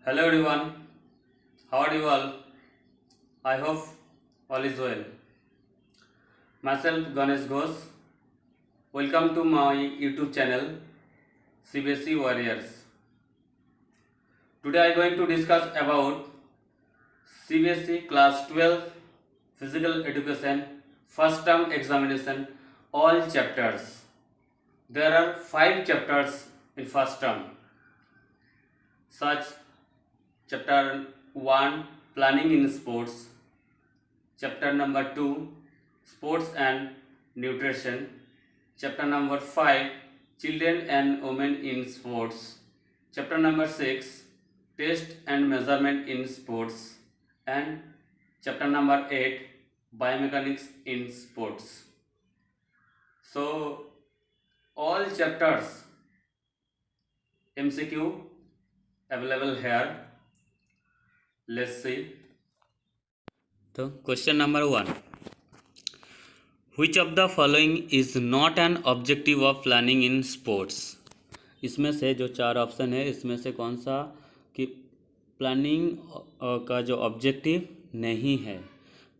Hello everyone, how are you all? I hope all is well. Myself Ganesh Ghosh. Welcome to my YouTube channel CBSE Warriors. Today I am going to discuss about CBSE Class 12 Physical Education First Term Examination all chapters. There are 5 chapters in first term. Such chapter 1 Planning in Sports, chapter number 2 Sports and Nutrition, chapter number 5 Children and Women in Sports, chapter number 6 Test and Measurement in Sports, and chapter number 8 Biomechanics in Sports. So all chapters MCQ available here. Let's see. So question number 1. Which of the following is not an objective of planning in sports? इसमें से जो 4 option है इसमें से कौन सा कि planning का जो ऑब्जेक्टिव नहीं है?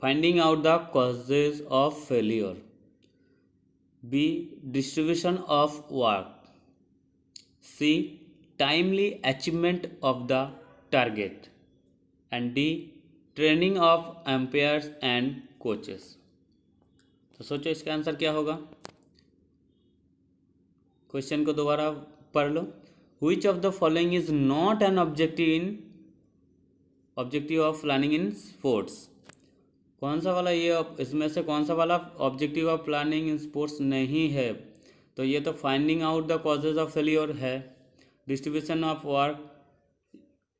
Finding out the causes of failure, B distribution of work, C timely achievement of the target, and D training of umpires and coaches. तो सोचो इसका आंसर क्या होगा. क्वेश्चन को दोबारा पढ़ लो. Which of the following is not an objective of planning in sports. कौन सा वाला ये इसमें से कौन सा वाला objective of planning in sports नहीं है? तो ये तो finding out the causes of failure है, डिस्ट्रीब्यूशन ऑफ वर्क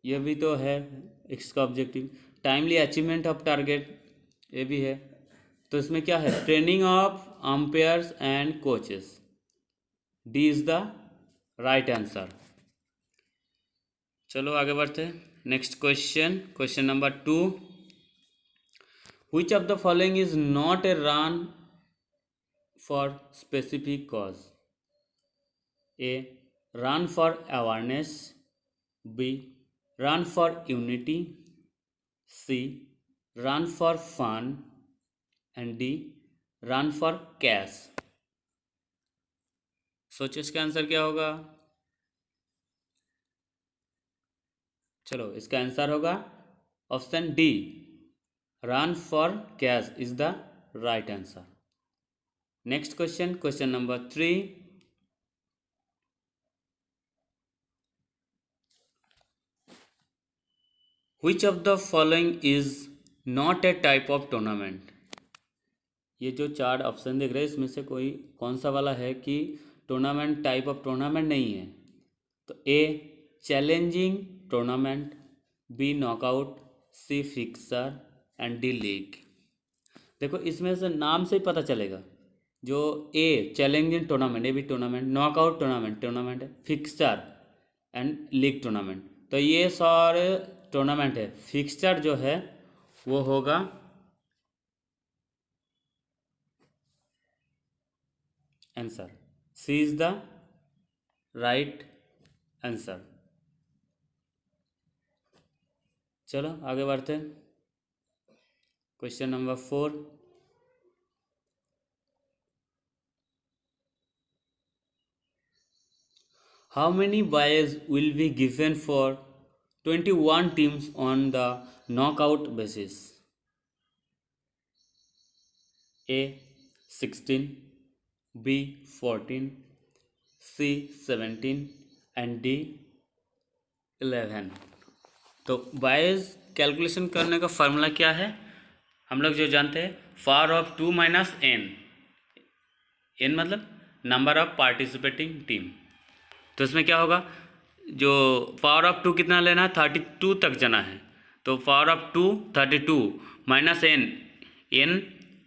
ये भी तो है इसका objective, timely achievement of target ये भी है. तो इसमें क्या है? Training of umpires and coaches. D is the right answer. चलो आगे बढ़ते. Next question number 2. Which of the following is not a run for specific cause? A run for awareness, B run for unity, C run for fun, and D run for cash. सोचो इसका answer क्या होगा. चलो इसका answer होगा option D, run for cash is the right answer. Next question number 3. Which of the following is not a type of tournament? ये जो 4 option दिख रहे हैं इसमें से कोई कौन सा वाला है कि टूर्नामेंट टाइप ऑफ टूर्नामेंट नहीं है? तो A challenging tournament, B knockout, C fixer, and D league. देखो इसमें से नाम से ही पता चलेगा. जो ए चैलेंजिंग टूर्नामेंट ये भी टूर्नामेंट, नॉकआउट टूर्नामेंट है, फिक्सर एंड लीग टूर्नामेंट. तो ये सारे टूर्नामेंट है. फिक्सर जो है वो होगा answer. C is the right answer. चलो आगे बढ़ते हैं. Question number 4. How many byes will be given for 21 teams on the knockout basis? A 16, B 14, C 17, and D 11. तो बायज कैलकुलेशन करने का फार्मूला क्या है? हम लोग जो जानते हैं power of 2 minus N. N मतलब नंबर ऑफ पार्टिसिपेटिंग टीम. तो इसमें क्या होगा, जो पावर ऑफ 2 कितना लेना है? 32 तक जाना है. तो power of 2 32 minus N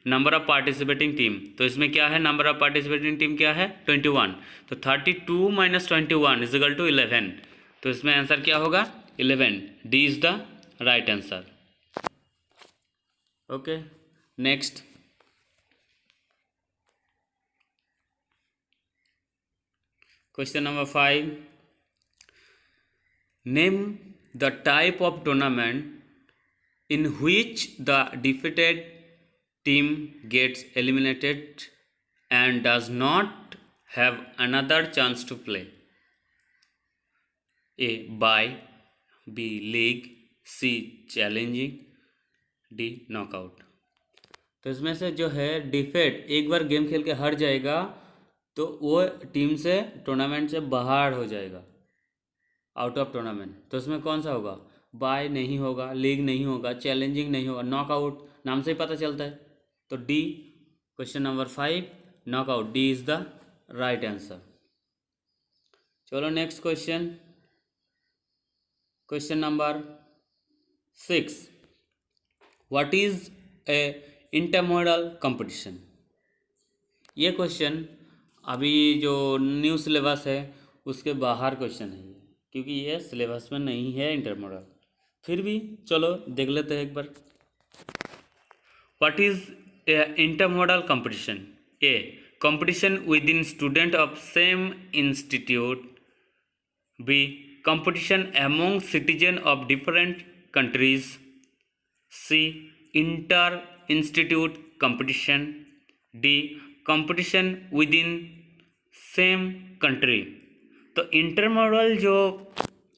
number of participating team. तो इसमें क्या है? नंबर ऑफ पार्टिसिपेटिंग टीम क्या है? 21. तो 32 माइनस 21 इज इक्वल टू 11. तो इसमें आंसर क्या होगा? 11. D is the right answer. Okay next. Question number 5. Name the type of tournament in which the defeated team gets eliminated and does not have another chance to play? A. Bye, B. League, C. Challenging, D. Knockout। तो इसमें से जो है defeat, एक बार game खेल के हार जाएगा तो वो टीम से टूर्नामेंट से बाहर हो जाएगा, आउट ऑफ टूर्नामेंट। तो इसमें कौन सा होगा? बाय नहीं होगा, लीग नहीं होगा, चैलेंजिंग नहीं होगा, नॉकआउट नाम से ही पता चलता है। तो D, question number 5, knockout, D is the right answer. चलो next question, question number 6, what is a intermodal competition? ये क्वेश्चन अभी जो न्यू सिलेबस है उसके बाहर क्वेश्चन है ये, क्योंकि ये सिलेबस में नहीं है इंटरमोडल। फिर भी चलो देख लेते हैं एक बार। What is a intermodal competition? A. Competition within student of same institute. B. Competition among citizen of different countries. C. Inter institute competition. D. Competition within same country. तो intermodal जो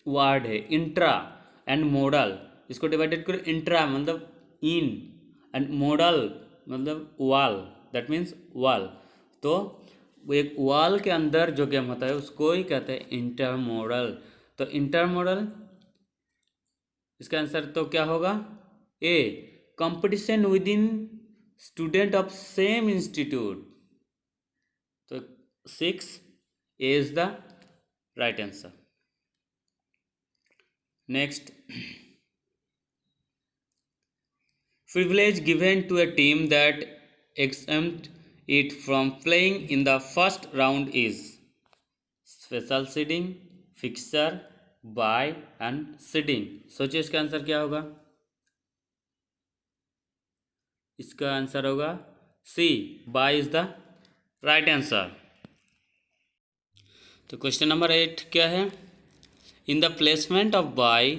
word है, intra and modal, इसको divided करो। Intra मतलब in and model मतलब वाल, that means वाल। तो वो एक वाल के अंदर जो गेम होता है उसको ही कहते हैं इंटरमोडल। तो इंटरमोडल, इसका आंसर तो क्या होगा? A. Competition within student of same institute. तो 6 A is the right answer. Next, privilege given to a team that exempt it from playing in the first round is special seeding, fixture, bye and seeding। सोचिए इसका answer क्या होगा? इसका answer होगा C, bye is the right answer. तो question number 8 क्या है? In the placement of bye,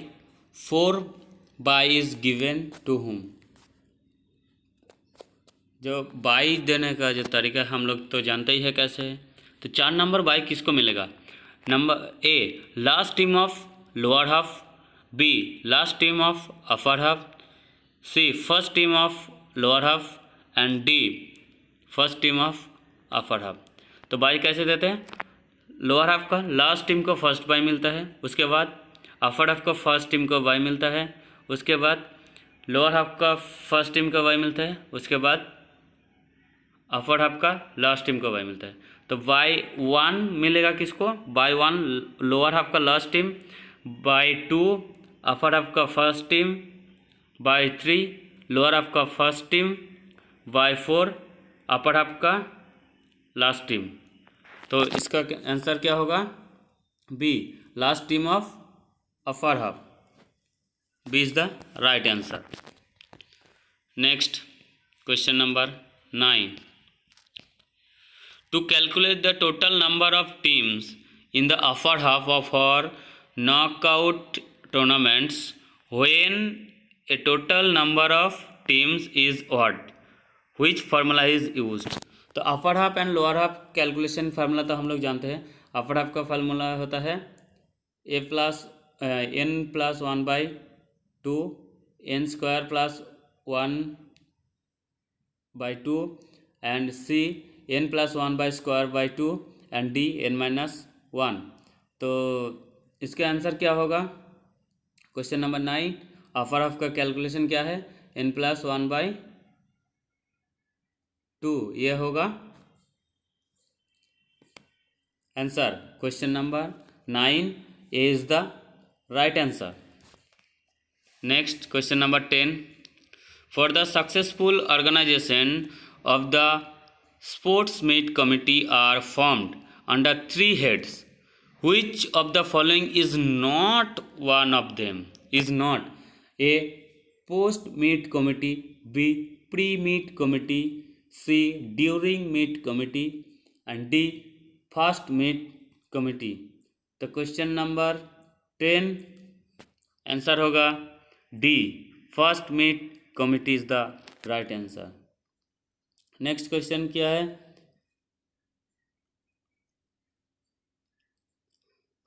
4 bye is given to whom. जो बाय देने का जो तरीका हम लोग तो जानते ही है कैसे है। तो 4 नंबर बाय किसको मिलेगा? Number A, last team of lower half. B, last team of upper half. C, first team of lower half and D, first team of upper half. तो बाय कैसे देते हैं? लोअर हाफ का last team को first bye मिलता है, उसके बाद अपर हाफ को फर्स्ट टीम को बाय मिलता है, उसके बाद लोअर हाफ का फर्स्ट टीम को बाय मिलता है, उसके बाद अपर हाफ का लास्ट टीम को बाय मिलता है। तो बाय 1 मिलेगा किसको? बाय 1 लोअर हाफ का last team, bye 2 upper half का first team, bye 3 lower half का first team, bye 4 upper half का लास्ट टीम। तो इसका आंसर क्या होगा? B, last team of upper half. B is the right answer. Next, question number 9, to calculate the total number of teams in the upper half of और knockout tournaments when a total number of teams is odd, which formula is used? तो upper half and lower half calculation formula तो हम लोग जानते हैं। अपर half का formula होता है A plus N plus 1/2, N square plus 1/2 and C N plus 1/2 and D n-1। तो इसका आंसर क्या होगा? क्वेश्चन नंबर 9, अपर हाफ का कैलकुलेशन क्या है? n प्लस 1/2, ये होगा answer. Question number 9 A is the right answer. Next, question number 10, for the successful organisation of the sports meet committee are formed under 3 heads, which of the following is not one of them? Is not A, post meet committee, B, pre meet committee, C, during meet committee and D, first meet committee। तो question number 10 answer होगा D, first meet committee is the right answer. Next question क्या है?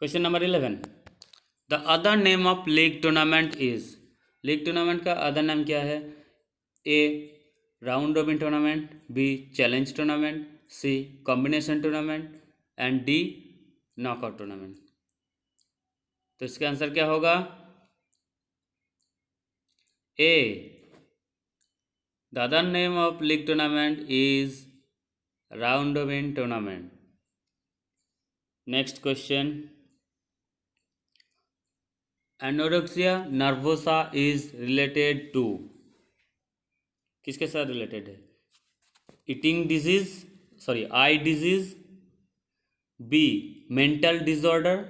Question number 11, the other name of league tournament is. League tournament का other नाम क्या है? A round robin tournament, B challenge tournament, C combination tournament and D knockout tournament. तो इसका answer क्या होगा? A, the other name of league tournament is round robin tournament. Next question, anorexia nervosa is related to. किसके साथ related है? Eating disease, sorry eye disease, B mental disorder,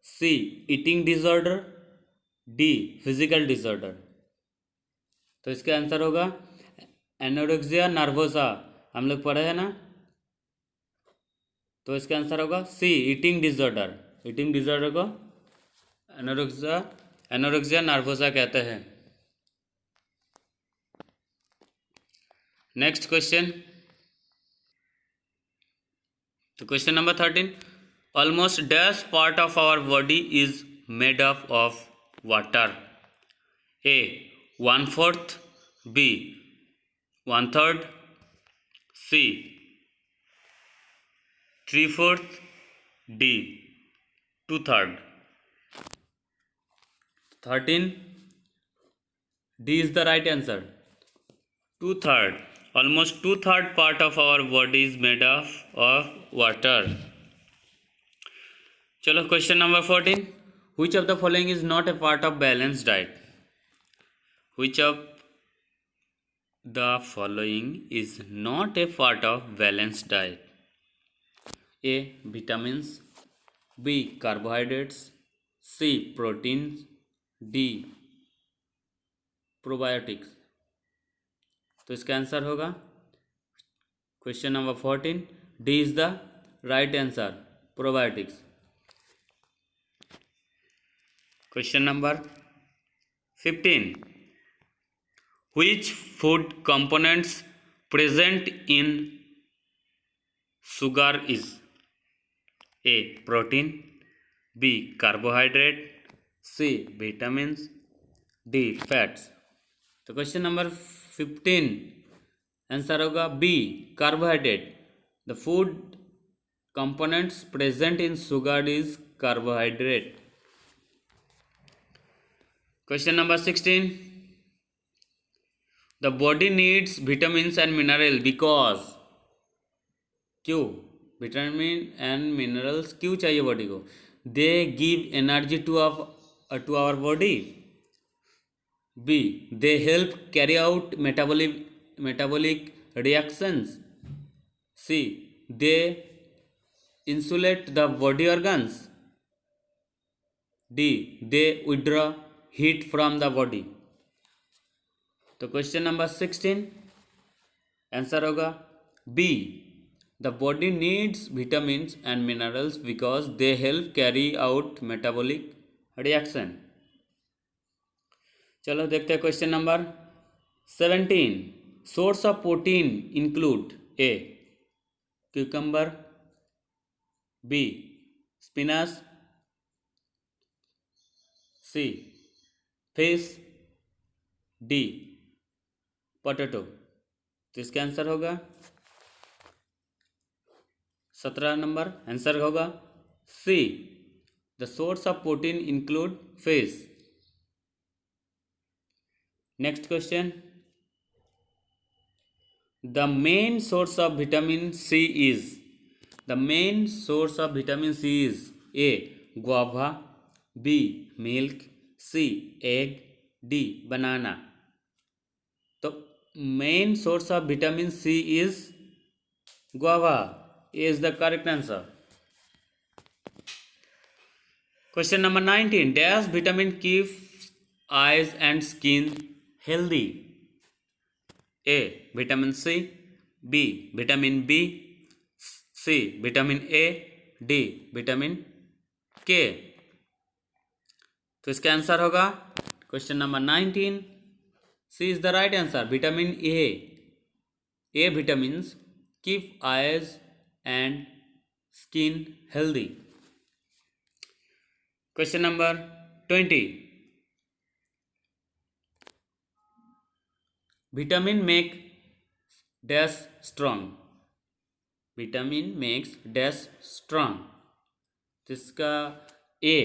C eating disorder, D physical disorder. तो इसका answer होगा anorexia nervosa, हम लोग पढ़े हैं ना, तो इसका आंसर होगा C eating disorder. Eating disorder को एनोरेक्सिया नर्वोसा कहते हैं। नेक्स्ट क्वेश्चन, तो question number 13, almost dash part of our body is made up of water. A 1/4, B 1/3, C 3/4, D 2/3। 13, D is the right answer. 2/3. Almost 2/3 part of our body is made of water. चलो question number 14, which of the following is not a part of balanced diet? Which of the following is not a part of balanced diet? A vitamins, B carbohydrates, C proteins, D probiotics. तो इसका answer होगा question number 14, D is the right answer, probiotics. Question number 15, which food components present in sugar is. A protein, B carbohydrate, C vitamins, D fats. तो question number 15 answer होगा B carbohydrate. The food components present in sugar is carbohydrate. Question number 16, the body needs vitamins and mineral because. क्यों vitamin and minerals क्यों चाहिए body को? दे give energy to our body, B they help carry out metabolic reactions, C they insulate the body organs, D they withdraw heat from the body। तो question number 16 answer होगा B, the body needs vitamins and minerals because they help carry out metabolic reaction। चलो देखते हैं question number 17, source of protein include. A cucumber, B spinach, C fish, D potato. तो इसका answer होगा 17 number answer होगा C, the source of protein include fish. Next question, the main source of vitamin C is. The main source of vitamin C is A guava, B milk, C egg, D banana. तो main source of vitamin C is guava, is the correct answer. Question number 19, dash vitamin keeps eyes and skin healthy. A vitamin C, B vitamin B, C vitamin A, D vitamin K. तो इसका answer होगा question number 19, C is the right answer, vitamin A vitamins keep eyes and skin healthy. Question number 20, vitamin make dash strong, vitamin makes dash strong. तो इसका A,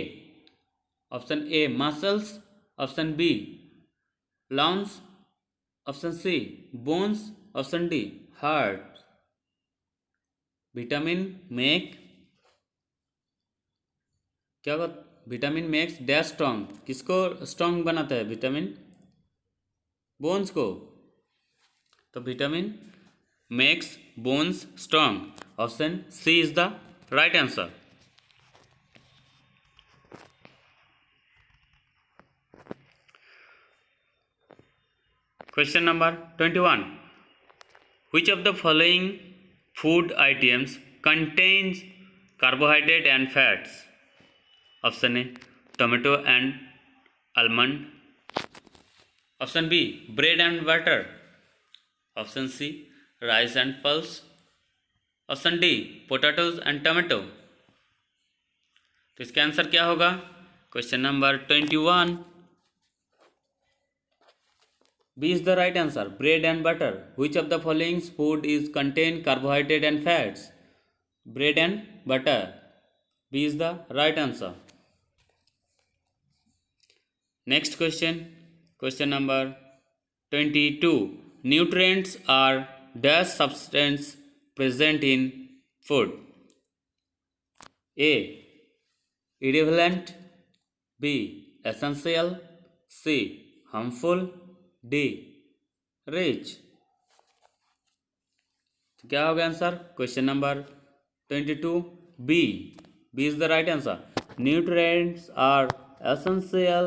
option A muscles, option B lungs, option C bones, option D heart. Vitamin make क्या होगा, vitamin makes dash strong, किसको strong बनाता है, vitamin bones को. तो vitamin makes bones strong, option C is the right answer. Question number 21, which of the following food items contains carbohydrate and fats? Option A tomato and almond, option B bread and butter, option C rice and pulse, option D potatoes and tomato. तो इसका answer क्या होगा, question number 21, B is the right answer, bread and butter. Which of the following food is contain carbohydrate and fats? Bread and butter. B is the right answer. Next question, question number 22. Nutrients are dash substance present in food? A equivalent, B essential, C harmful, D rich. तो क्या होगा answer, question number 22 B is the right answer. Nutrients are essential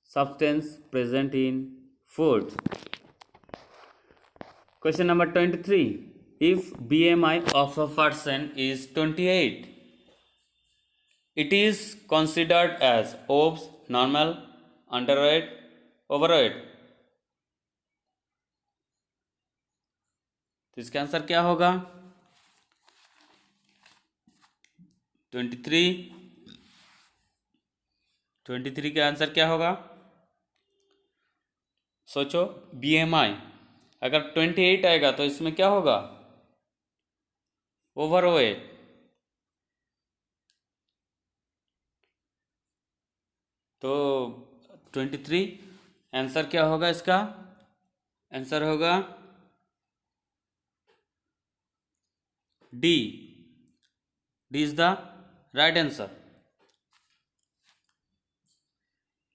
substance present in food. Question number 23, if BMI of a person is 28, it is considered as obese, normal, underweight, overweight. तो इसका answer क्या होगा, 23 का answer क्या होगा, सोचो. BMI अगर 28 आएगा तो इसमें क्या होगा, ओवरवेट. तो 23 आंसर क्या होगा, इसका आंसर होगा D is the right answer.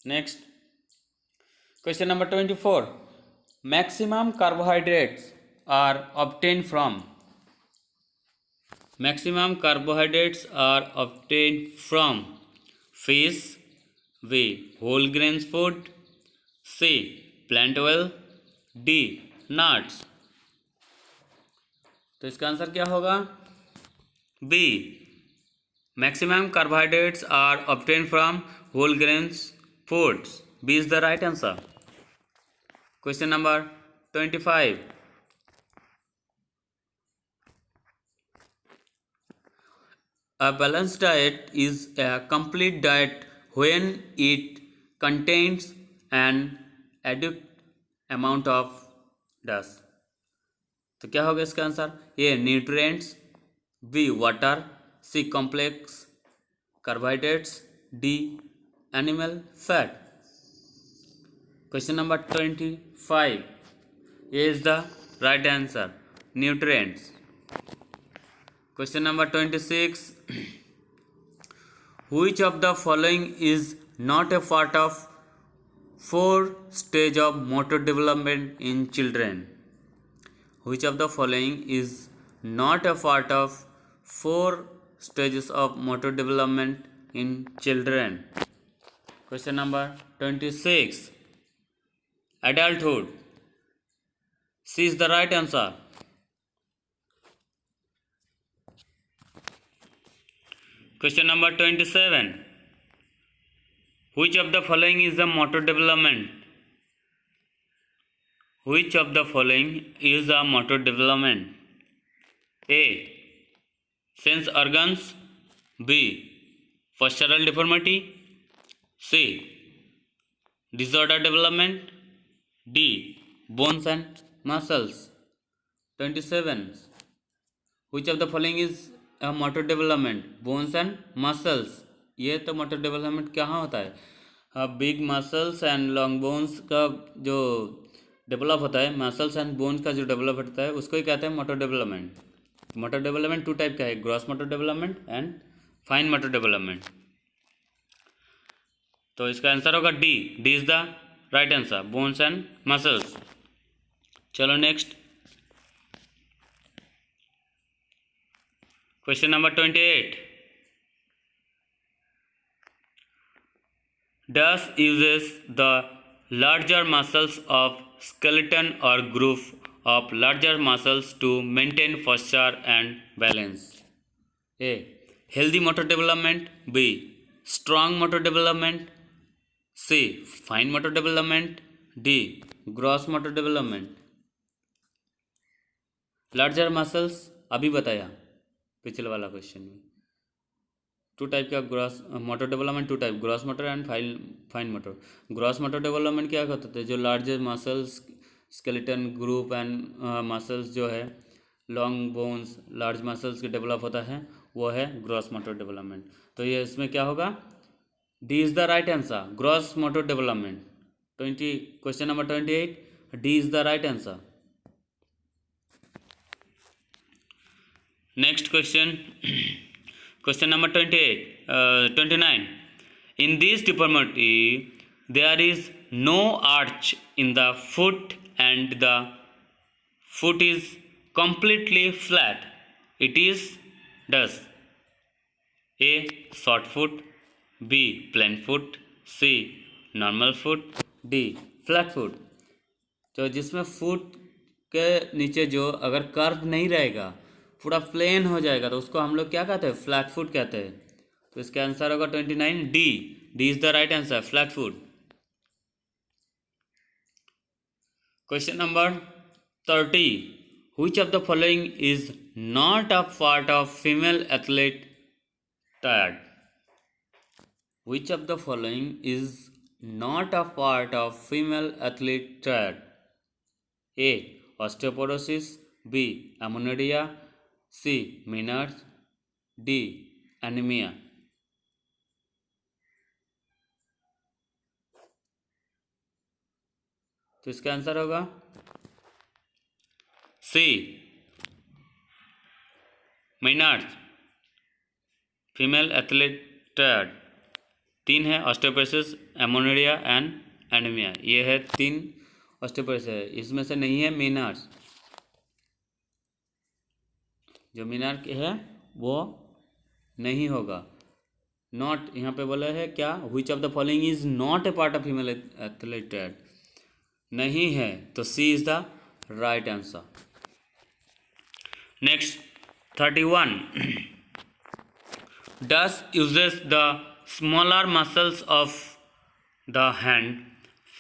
Next question number 24, maximum carbohydrates are obtained from, maximum carbohydrates are obtained from fish, B whole grains food, C plant oil, D nuts. तो इसका answer क्या होगा, B maximum carbohydrates are obtained from whole grains foods. B is the right answer. Question number 25, a balanced diet is a complete diet when it contains an adequate amount of dash. तो क्या होगा इसका answer, A nutrients, B water, C complex carbohydrates, D animal fat. Question number 25, A is the right answer, nutrients. Question number 26, which of the following is not a part of 4 stage of motor development in children? Which of the following is not a part of 4 stages of motor development in children? Question number 26, adulthood. C is the right answer. Question number 27, Which of the following is the motor development? Which of the following is a motor development? A. Sense organs. B. Postural deformity. C. Disorder development. D. Bones and muscles. 27. Which of the following is a motor development? Bones and muscles. ये तो motor development कहाँ होता है? Big muscles and long bones का जो develop होता है, muscles and bones का जो डेवलप होता है, उसको ही कहते हैं motor development. Motor development two type का है, gross motor development and fine motor development. तो इसका आंसर होगा D. D is the right answer, bones and muscles. चलो next question number 28. Thus uses the larger muscles of skeleton or group of larger muscles to maintain posture and balance. A. Healthy motor development. B. Strong motor development. C. Fine motor development. D. Gross motor development. Larger muscles अभी बताया पिछले वाला question में. Two type का gross motor development, two type, gross motor and fine motor. Gross motor development क्या करते थे? जो larger muscles, skeleton group and muscles जो है, लॉन्ग बोन्स, लार्ज मसल्स के डेवलप होता है, वो है ग्रॉस मोटर डेवलपमेंट. तो ये इसमें क्या होगा? D is the right answer, gross motor development. 20 question number 28, D is the right answer. Next question Question number 29. In this deformity, there is no arch in the foot and the foot is completely flat. It is thus: A. Short foot. B. Plain foot. C. Normal foot. D. Flat foot. तो जिसमें foot के नीचे जो अगर curve नहीं रहेगा, पूरा plane हो जाएगा, तो उसको हम लोग क्या कहते हैं? फ्लैट फुट कहते हैं. तो इसका आंसर होगा 29 D. D is the right answer, flat foot. Question number 30. Which of the following is not a part of female athlete triad? Which of the following is not a part of female athlete triad? A. Osteoporosis. B. Amenorrhoea. C. Menards. D. Anemia. तो इसका answer होगा C. Menards. Female athlete tired. 3 है, osteoporosis, एमोनेरिया and anaemia. ये है 3 osteoporosis है. इसमें से नहीं है मेनार्ड्स. जो मीनार है वो नहीं होगा. नॉट यहाँ पे बोला है क्या? Which of the following is not a part of female athlete triad? नहीं है, तो C is the right answer. Next 31. This uses the smaller muscles of the hand,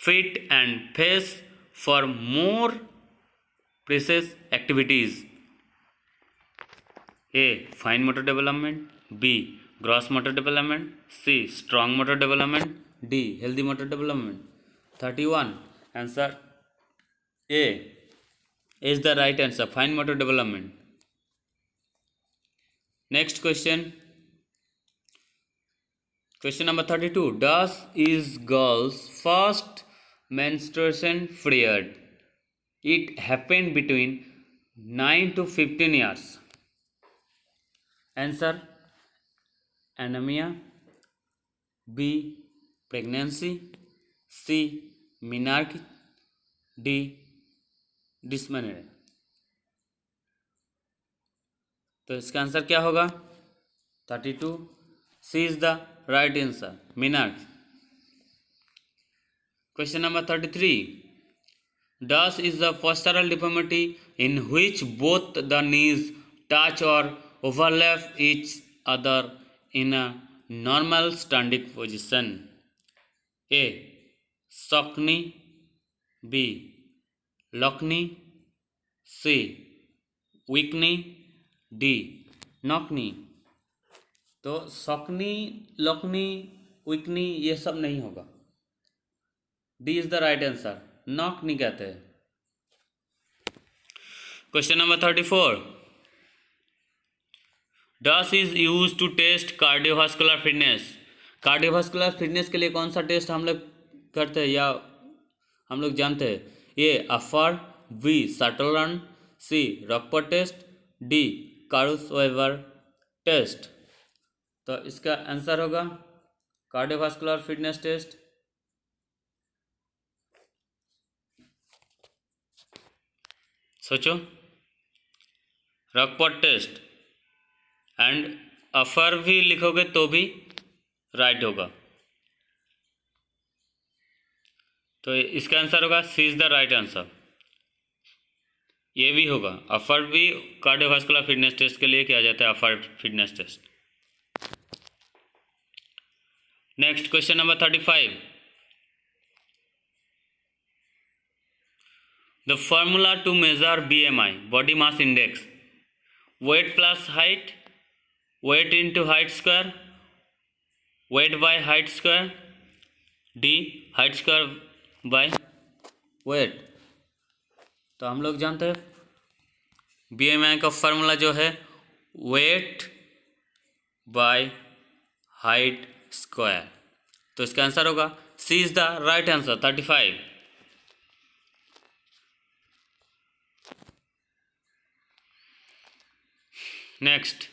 feet and face for more precise activities. A. Fine motor development. B. Gross motor development. C. Strong motor development. D. Healthy motor development. 31. Answer A is the right answer. Fine motor development. Next question. Question number 32. Thus is girl's first menstruation period. It happened between 9 to 15 years. Answer: anemia. B. Pregnancy. C. menarche. D. dysmenorrhea. तो इसका answer क्या होगा? 32. C is the right answer, menarche. Question number 33. Thus is the postural deformity in which both the knees touch or overlap each other in a normal standing position. ए सकनी, B लकनी, सी विकनी, D नकनी। तो सकनी, लकनी, विकनी ये सब नहीं होगा, D is the right answer, knock knee कहते हैं। Question number 34, this is use to test cardiovascular fitness. Cardiovascular fitness के लिए कौन सा टेस्ट हम लोग करते हैं या हम लोग जानते हैं? ए अफर, बी शटल रन, सी रॉकपर टेस्ट, डी कारुसवेबर टेस्ट। तो इसका आंसर होगा कार्डियोवास्कुलर फिटनेस टेस्ट। सोचो, रॉकपर टेस्ट एंड अफर भी लिखोगे तो भी राइट होगा। तो इसका आंसर होगा C is the right answer. ये भी होगा, अफर भी कार्डियोवास्कुलर फिटनेस टेस्ट के लिए किया जाता है, AAHPER fitness test. Next question number 35, the formula to measure BMI, body mass index, weight plus height, weight into height square, weight by height square, D height square by weight. तो हम लोग जानते हैं BMI का formula जो है wait by height square. तो इसका आंसर होगा C is the right answer, 35। Next,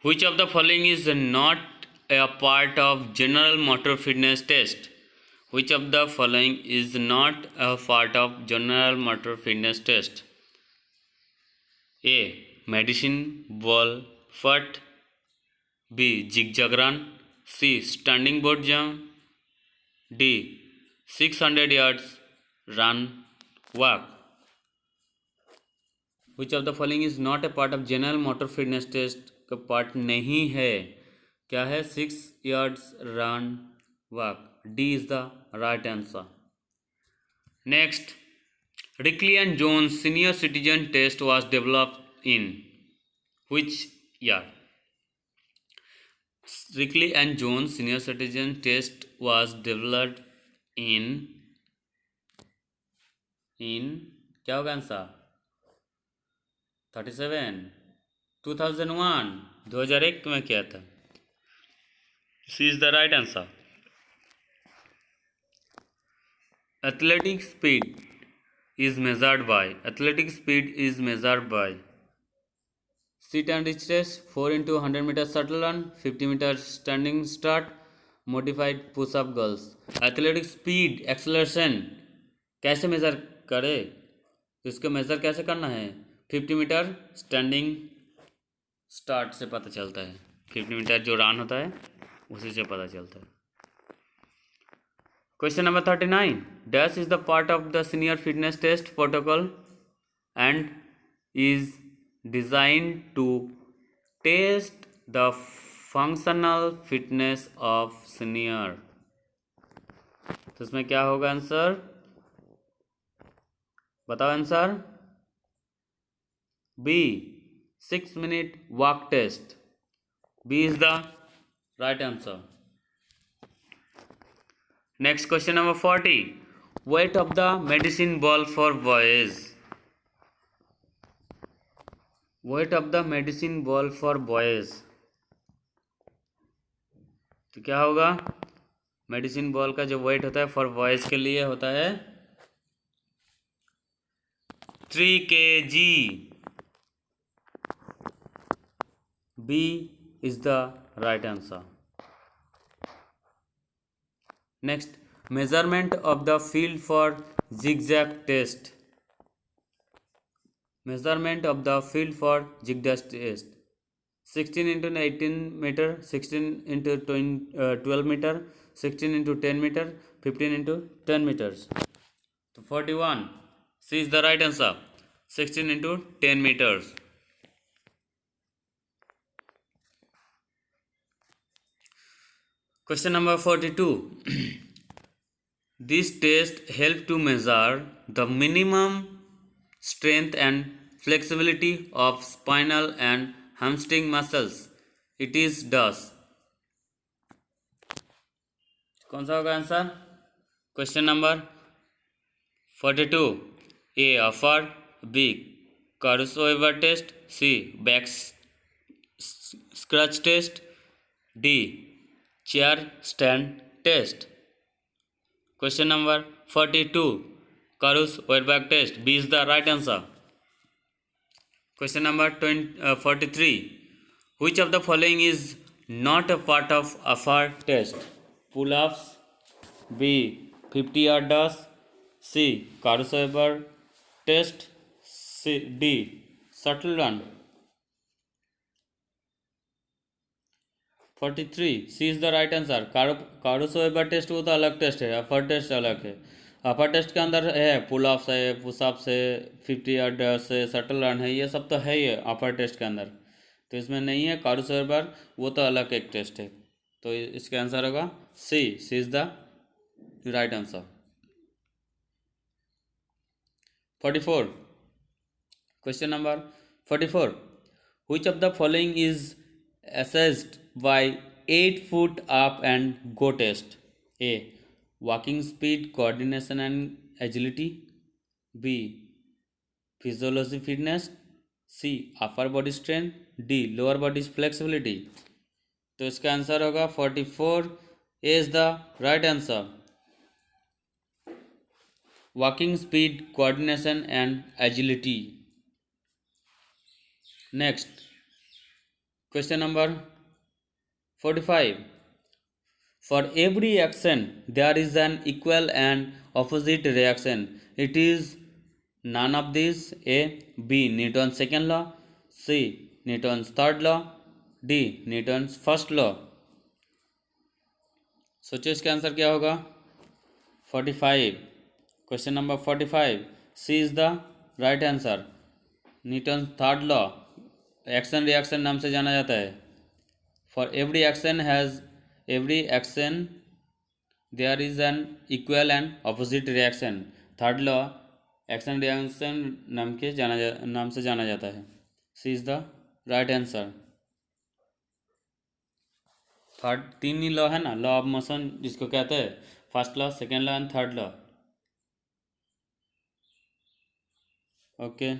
which of the following is not a part of general motor fitness test? Which of the following is not a part of general motor fitness test? A medicine ball fut, B zigzag run, C standing board jump, D 600 yards run walk। Which of the following is not a part of general motor fitness test? का part नहीं है, क्या है? 6 yards run walk, D is the right answer। Next, Rickley and Jones senior citizen test was developed in which year? Rickley and Jones senior citizen test was developed in क्या होगा answer? 37, 2001, 2001 में किया था। C is the right answer. Athletic speed is measured by sit and reach race, 4 into 100 meter shuttle run, 50 meter standing start, modified push up girls। Athletic speed acceleration कैसे measure करे? तो इसको measure कैसे करना है? 50 मीटर स्टैंडिंग स्टार्ट से पता चलता है, 50 मीटर जो रन होता है उसी से पता चलता है। Question number 39, dash is the part of the senior fitness test protocol and is designed to test the functional fitness of senior। तो इसमें क्या होगा आंसर? बताओ answer. B 6 minute walk test, B is the right answer। Next question number 40, weight of the medicine ball for boys, weight of the medicine ball for boys। तो क्या होगा? Medicine ball का जो वेट होता है for boys के लिए होता है 3 kg, B is the right answer। Next, measurement of the field for zigzag test, measurement of the field for zigzag test, 16 into 18 meter, 16 into 12 meter, 16 into 10 meter, 15 into 10 meters। तो 41, C is the right answer, 16 into 10 meters। Question number 42, This test help to measure the minimum strength and flexibility of spinal and hamstring muscles. It is does. कौन सा होगा answer? Question number 42. A. Upper. B. Caruso-Weber test. C. Back scratch test. D. Chair stand test. Question number 42. Caruso-Weber test. B is the right answer. Question number 43. Which of the following is not a part of upper test? Pull-ups. B. 50-yard dash. C. Caruso-Weber test. D. Shuttle run. 43. C is the right answer. Caruso-Weber test वो तो अलग test है, अपर test अलग है. अपर test के अंदर है pull-ups है, पुश-अप्स है, 50-yard है, शटल रन है, ये सब तो है ही अपर टेस्ट के अंदर. तो इसमें नहीं है Caruso-Weber, वो तो अलग एक टेस्ट है. तो इसका आंसर होगा C. C is the right answer. 44. Question number 44. Which of the following is assessed by 8-foot up and go test? A. Walking speed, coordination and agility. B. Physiology fitness. C. Upper body strength. D. Lower body flexibility. तो इसका answer होगा 44. A is the right answer. Walking speed, coordination and agility. Next, question number 45. For every action, there is an equal and opposite reaction. It is none of these. A. B. Newton's second law. C. Newton's third law. D. Newton's first law. सोचो इसका answer क्या होगा. 45. Question number 45. C is the right answer. Newton third law action reaction नाम से जाना जाता है. For every action there is an equal and opposite reaction. Third law action reaction नाम से जाना जाता है. C is the right answer. Third 3 ही लॉ है ना, लॉ ऑफ मोशन जिसको कहते हैं. First law, second law and third law. Okay.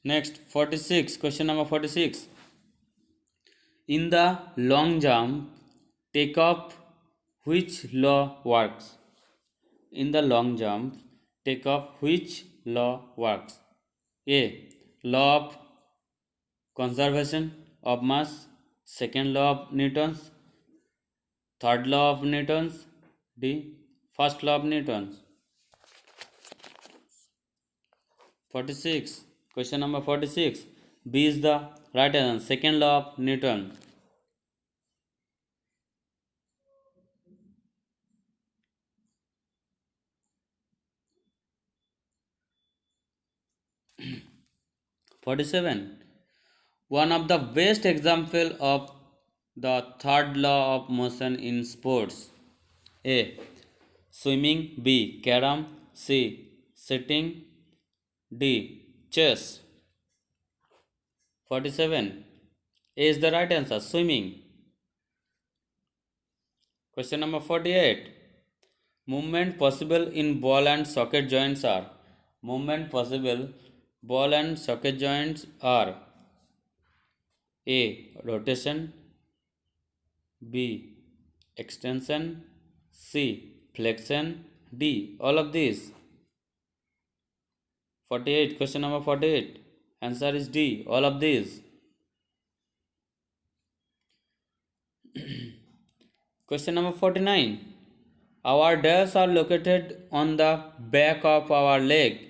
Next, 46. Question number 46. In the long jump, takeoff, which law works? In the long jump, takeoff, which law works? A. Law of conservation of mass. Second law of Newton's. Third law of Newton's. D. First law of Newton's. 46. Question number 46. B is the right answer. Second law of Newton. (47) One of the best example of the third law of motion in sports. A. Swimming. B. Carom. C. Sitting. D. Chess. 47. A is the right answer. Swimming. Question number 48. Movement possible in ball and socket joints are. Movement possible ball and socket joints are. A. Rotation. B. Extension. C. Flexion. D. All of these. 48. Question number 48. Answer is D. All of these. Question number 49. Our delts are located on the back of our leg,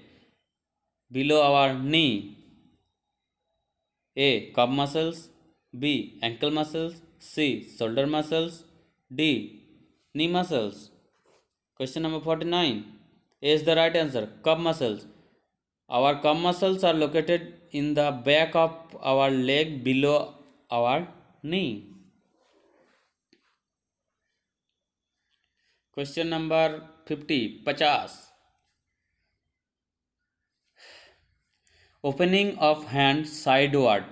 below our knee. A. Calf muscles. B. Ankle muscles. C. Shoulder muscles. D. Knee muscles. Question number 49. A is the right answer. Calf muscles. Our calf muscles are located in the back of our leg below our knee. Question number 50. Opening of hand sideward.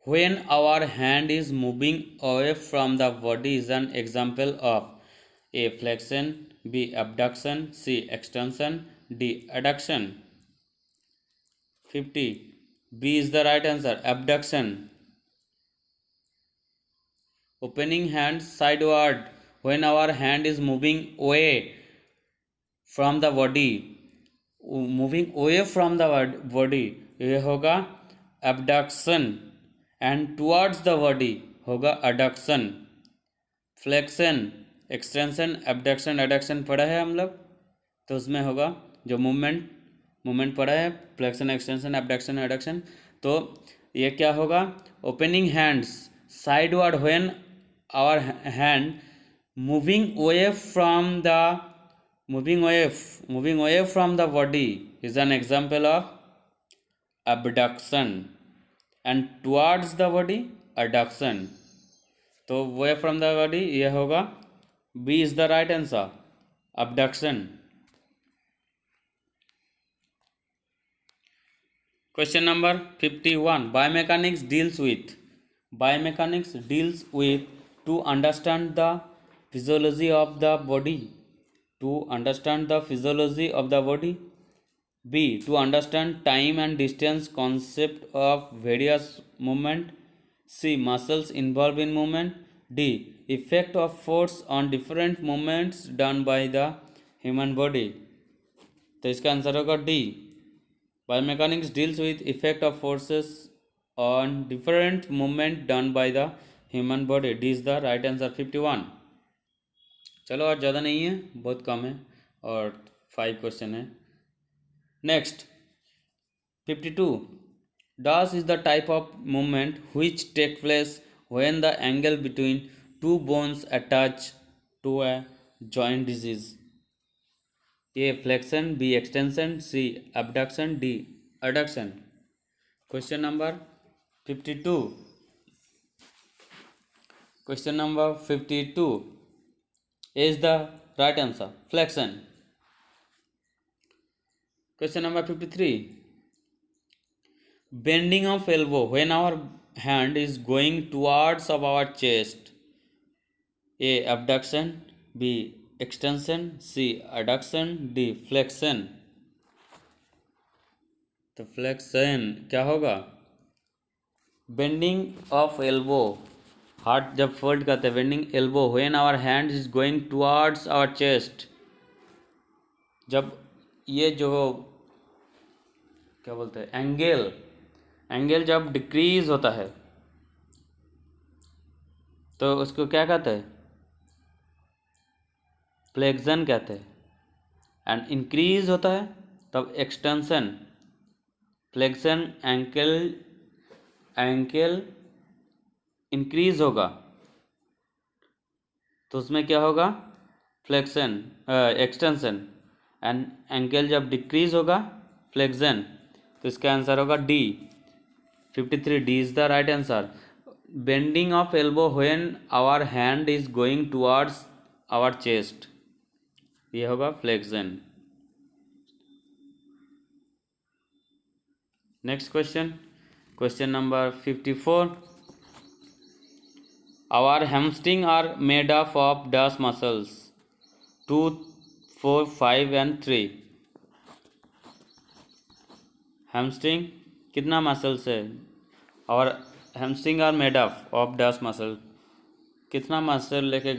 When our hand is moving away from the body is an example of A. Flexion, B. Abduction, C. Extension, D. Adduction. 50. B is the right answer. Abduction. Opening hand sideward. When our hand is moving away from the body, moving away from the body, ये होगा abduction, and towards the body होगा adduction. Flexion, extension, abduction, adduction पढ़ा है हम लोग, तो उसमें होगा जो मूवमेंट पढ़ा है, फ्लेक्शन, एक्सटेंशन, abduction, adduction. तो ये क्या होगा? Opening hands sideward when our hand moving away from the body is an example of abduction, and towards the body adduction. तो away from the body ये होगा B is the right answer, abduction. Question number 51. Biomechanics deals with to understand the physiology of the body. B. To understand time and distance concept of various movement. C. Muscles involved in movement. D. Effect of force on different movements done by the human body. तो इसका answer होगा D. Biomechanics deals with effect of forces on different movement done by the human body. D is the right answer. 51. चलो और ज़्यादा नहीं है, बहुत कम है, और 5 क्वेश्चन है. Next 52. Dash is the type of movement which take place when the angle between two bones attached to a joint disease. A. Flexion, B. Extension, C. Abduction, D. Adduction. Question number 52. Question number 52 is the right answer. Flexion. Question number 53. Bending of elbow when our hand is going towards of our chest. A. Abduction, B. Extension, C. Adduction, D. Flexion. तो flexion क्या होगा? Bending of elbow, हार्ट जब fold करते हैं, bending elbow when our hand is going towards our chest. जब ये जो क्या बोलते हैं एंगल जब डिक्रीज होता है तो उसको क्या कहते हैं? फ्लेक्शन कहते हैं. एंड इंक्रीज होता है तब एक्सटेंशन. फ्लेक्शन एंकल इंक्रीज होगा तो उसमें क्या होगा? Flexion extension. एंड एंकल जब डिक्रीज होगा फ्लेक्शन. तो इसका आंसर होगा D. 53. D is the right answer. Bending of elbow when our hand is going towards our chest, ये होगा flexion. Next question number 54. Our hamstring are made up of dash muscles 2, 4, 5 and 3. hamstring कितना muscles है? और hamstring are made up of dash muscle, कितना muscle लेके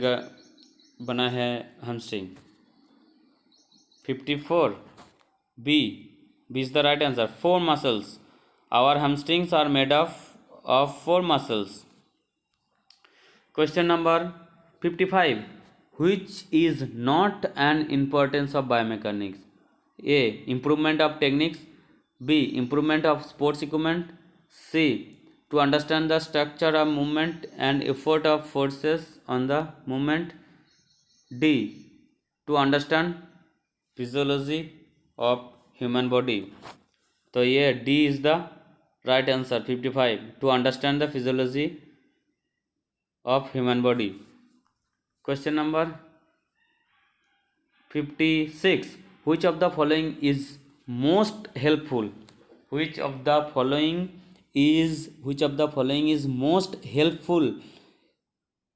बना है hamstring? 54. B is the right answer. 4 muscles. Our hamstrings are made up of 4 muscles. Question number 55. Which is not an importance of biomechanics? A. Improvement of techniques. B. Improvement of sports equipment. C. To understand the structure of movement and effort of forces on the movement. D. To understand physiology of human body. तो ये D is the Right answer 55. To understand the physiology of human body. Question number 56. Which of the following is most helpful? Which of the following is most helpful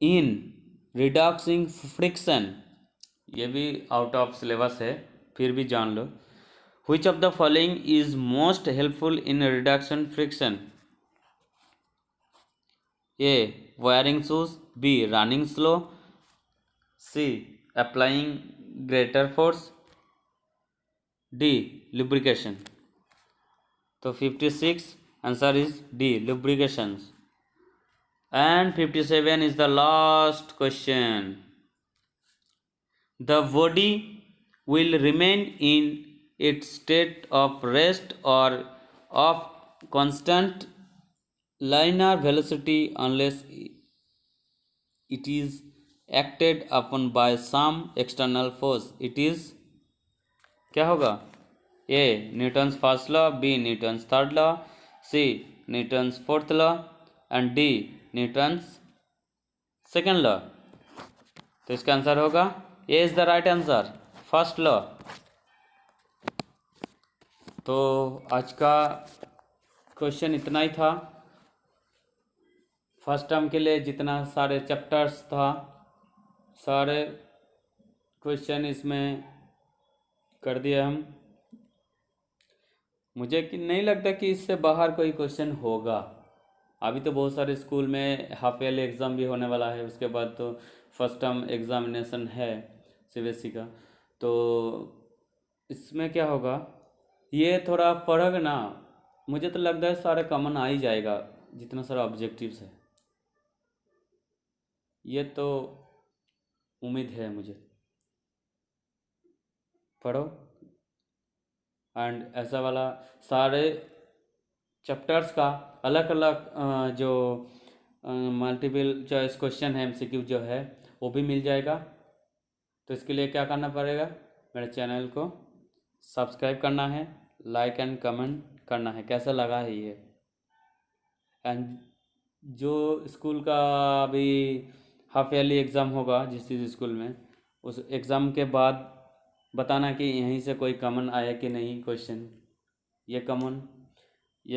in reducing friction? ये भी out of syllabus है, फिर भी जान लो. Which of the following is most helpful in reduction friction? A. Wearing shoes. B. Running slow. C. Applying greater force. D. Lubrication. तो 56 answer is D. Lubrications. And 57 is the last question. The body will remain in its state of rest or of constant linear velocity unless it is acted upon by some external force. It is क्या होगा? A. Newton's first law. B. Newton's third law. C. Newton's fourth law. And D. Newton's second law. तो इसका answer होगा A is the right answer. First law. तो आज का question इतना ही था. फर्स्ट टर्म के लिए जितना सारे चैप्टर्स था, सारे क्वेश्चन इसमें कर दिए हम. मुझे नहीं लगता कि इससे बाहर कोई क्वेश्चन होगा. अभी तो बहुत सारे स्कूल में हाफ ईयरली एग्ज़ाम भी होने वाला है. उसके बाद तो फर्स्ट टर्म एग्ज़ामिनेशन है CBSE का. तो इसमें क्या होगा, ये थोड़ा पढ़ोगे ना, मुझे तो लगता है सारे कॉमन आ ही जाएगा जितना सारा ऑब्जेक्टिव्स है. ये तो उम्मीद है मुझे. पढ़ो एंड ऐसा वाला सारे चैप्टर्स का अलग अलग जो मल्टीपल चॉइस क्वेश्चन है, MCQ जो है वो भी मिल जाएगा. तो इसके लिए क्या करना पड़ेगा, मेरे चैनल को सब्सक्राइब करना है, लाइक एंड कमेंट करना है कैसा लगा है ये. एंड जो स्कूल का अभी हाफ ईयरली एग्ज़ाम होगा जिस स्कूल में, उस एग्ज़ाम के बाद बताना कि यहीं से कोई कॉमन आया कि नहीं क्वेश्चन. ये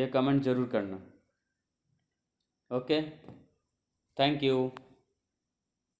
कमेंट ज़रूर करना. Okay, thank you.